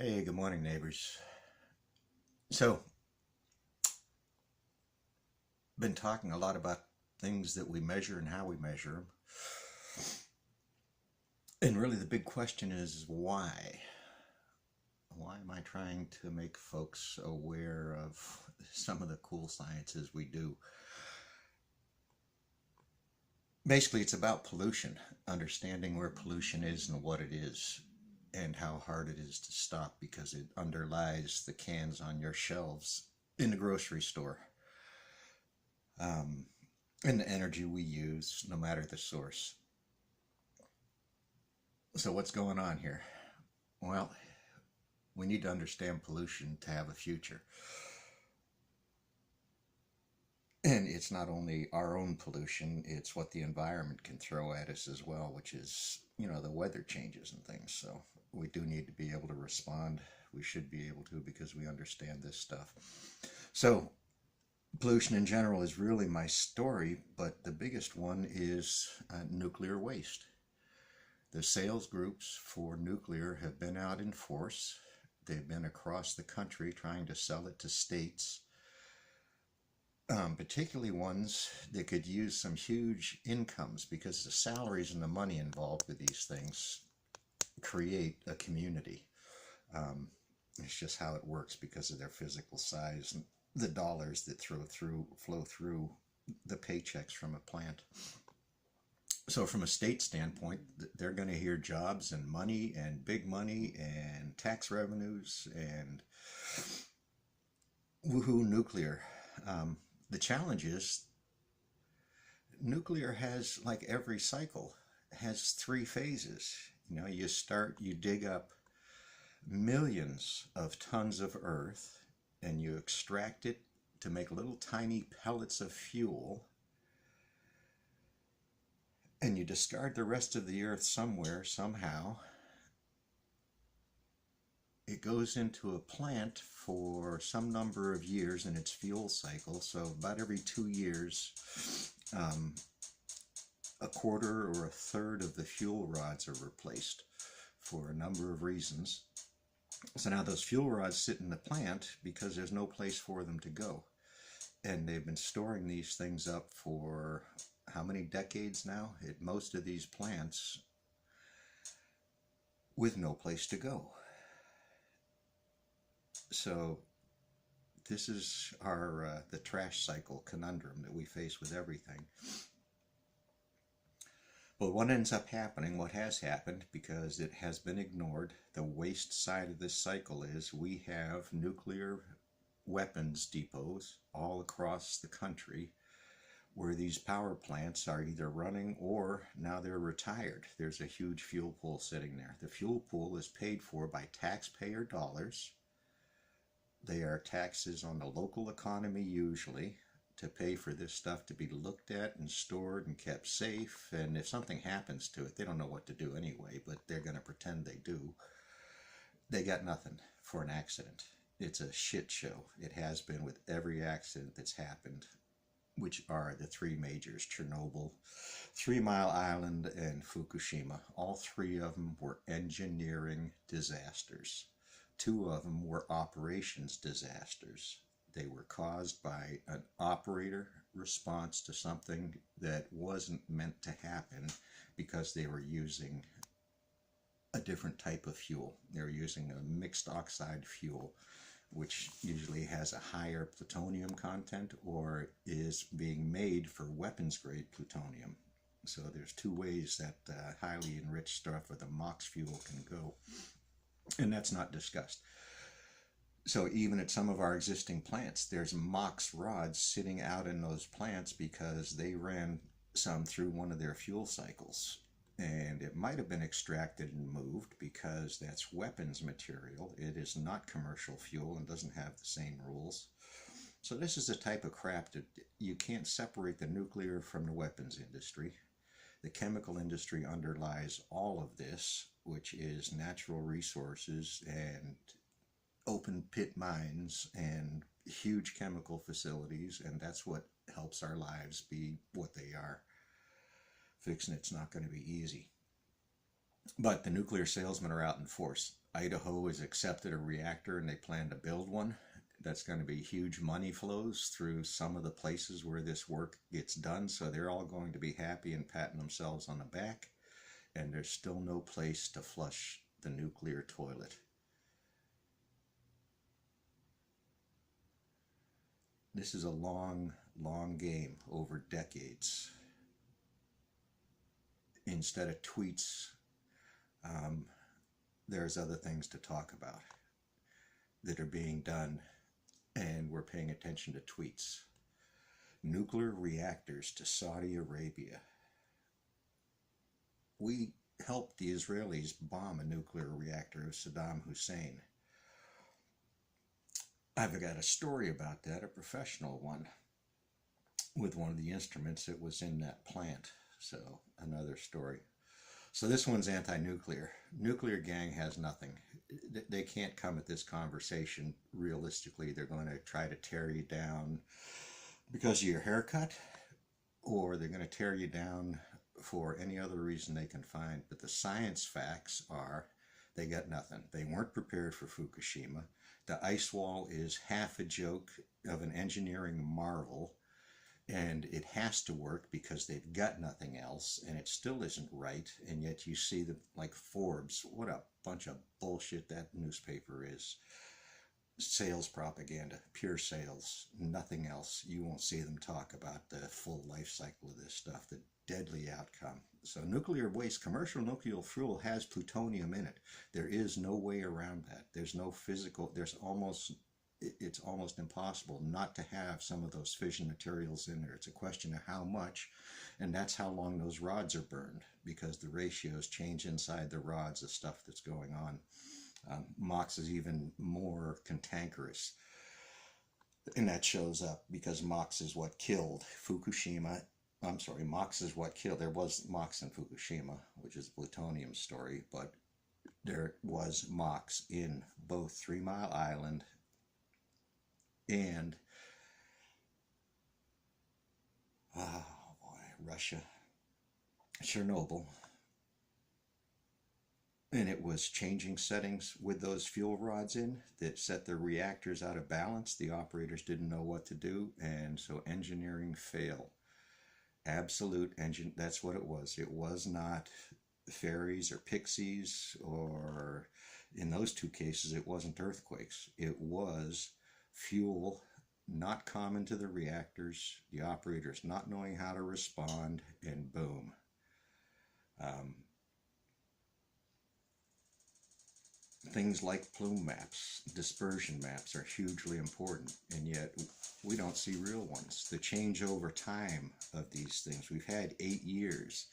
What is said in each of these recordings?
Hey, good morning, neighbors. So, been talking a lot about things that we measure and how we measure them. And really, the big question is why? Why am I trying to make folks aware of some of the cool sciences we do? Basically, it's about pollution, understanding where pollution is and what it is, and how hard it is to stop because it underlies the cans on your shelves in the grocery store. Um, and the energy we use, no matter the source. So, what's going on here? Well, we need to understand pollution to have a future. And it's not only our own pollution, it's what the environment can throw at us as well, which is, the weather changes and things. So we do need to be able to respond. We should be able to because we understand this stuff. So pollution in general is really my story, but the biggest one is nuclear waste. The sales groups for nuclear have been out in force. They've been across the country trying to sell it to states, particularly ones that could use some huge incomes because the salaries and the money involved with these things create a community. Um, it's just how it works because of their physical size and the dollars that flow through the paychecks from a plant. So from a state standpoint, they're going to hear jobs and money and big money and tax revenues and woohoo nuclear. Um, the challenge is nuclear has, like every cycle, has three phases. You start, you dig up millions of tons of earth and you extract it to make little tiny pellets of fuel, and you discard the rest of the earth somewhere, somehow. It goes into a plant for some number of years in its fuel cycle. So about every 2 years, um, a quarter or a third of the fuel rods are replaced for a number of reasons. So now those fuel rods sit in the plant because there's no place for them to go. And they've been storing these things up for how many decades now at most of these plants with no place to go. So this is our the trash cycle conundrum that we face with everything. But what ends up happening, what has happened, because it has been ignored, the waste side of this cycle is we have nuclear weapons depots all across the country where these power plants are either running or now they're retired. There's a huge fuel pool sitting there. The fuel pool is paid for by taxpayer dollars. They are taxes on the local economy usually to pay for this stuff to be looked at and stored and kept safe. And if something happens to it, they don't know what to do anyway, but they're going to pretend they do. They got nothing for an accident. It's a shit show. It has been with every accident that's happened, which are the three majors: Chernobyl, 3 Mile Island, and Fukushima. All three of them were engineering disasters. Two of them were operations disasters. They were caused by an operator response to something that wasn't meant to happen because they were using a different type of fuel. They were using a mixed oxide fuel, which usually has a higher plutonium content or is being made for weapons grade plutonium. So there's two ways that highly enriched stuff with a MOX fuel can go, and that's not discussed. So even at some of our existing plants, there's MOX rods sitting out in those plants because they ran some through one of their fuel cycles. And it might have been extracted and moved because that's weapons material. It is not commercial fuel and doesn't have the same rules. So this is the type of crap that you can't separate the nuclear from the weapons industry. The chemical industry underlies all of this, which is natural resources and open pit mines and huge chemical facilities, and that's what helps our lives be what they are. Fixing it's not going to be easy. But the nuclear salesmen are out in force. Idaho has accepted a reactor and they plan to build one. That's going to be huge money flows through some of the places where this work gets done. So they're all going to be happy and patting themselves on the back. And there's still no place to flush the nuclear toilet. This is a long, long game over decades. Instead of tweets, there's other things to talk about that are being done, and we're paying attention to tweets. Nuclear reactors to Saudi Arabia. We helped the Israelis bomb a nuclear reactor of Saddam Hussein. I've got a story about that, a professional one, with one of the instruments that was in that plant. So, another story. So this one's anti-nuclear. Nuclear gang has nothing. They can't come at this conversation realistically. They're going to try to tear you down because of your haircut, or they're going to tear you down for any other reason they can find. But the science facts are they got nothing. They weren't prepared for Fukushima. The ice wall is half a joke of an engineering marvel, and it has to work because they've got nothing else, and it still isn't right. And yet you see them like Forbes. What a bunch of bullshit that newspaper is. Sales propaganda, pure sales, nothing else. You won't see them talk about the full life cycle of this stuff, the deadly outcome. So nuclear waste, commercial nuclear fuel has plutonium in it. There is no way around that. There's no physical, it's almost impossible not to have some of those fission materials in there. It's a question of how much, and that's how long those rods are burned, because the ratios change inside the rods of stuff that's going on. MOX is even more cantankerous, and that shows up because MOX is what killed Fukushima. I'm sorry, MOX is what killed. There was MOX in Fukushima, which is a plutonium story, but there was MOX in both 3 Mile Island and, oh boy, Russia, Chernobyl. And it was changing settings with those fuel rods in that set the reactors out of balance. The operators didn't know what to do, and so engineering fail. Absolute engine, that's what it was. It was not fairies or pixies, or in those two cases, it wasn't earthquakes. It was fuel not common to the reactors, the operators not knowing how to respond, and boom. Things like plume maps, dispersion maps are hugely important, and yet we don't see real ones. The change over time of these things, we've had 8 years,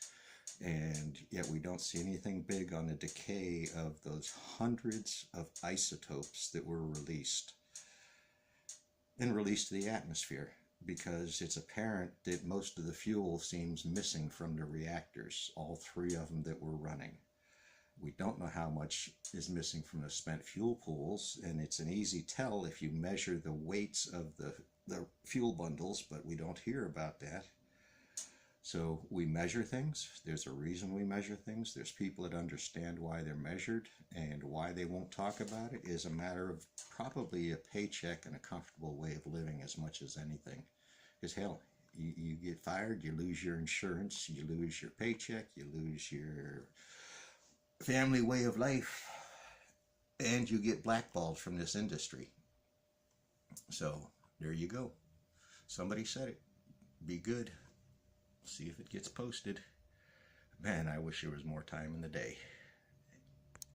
and yet we don't see anything big on the decay of those hundreds of isotopes that were released and released to the atmosphere, because it's apparent that most of the fuel seems missing from the reactors, all 3 of them that were running. We don't know how much is missing from the spent fuel pools, and it's an easy tell if you measure the weights of the fuel bundles, but we don't hear about that. So we measure things. There's a reason we measure things. There's people that understand why they're measured, and why they won't talk about it is a matter of probably a paycheck and a comfortable way of living as much as anything. Because hell, you get fired, you lose your insurance, you lose your paycheck, you lose your family way of life, and you get blackballed from this industry. So there you go. Somebody said it. Be good. See if it gets posted. Man, I wish there was more time in the day.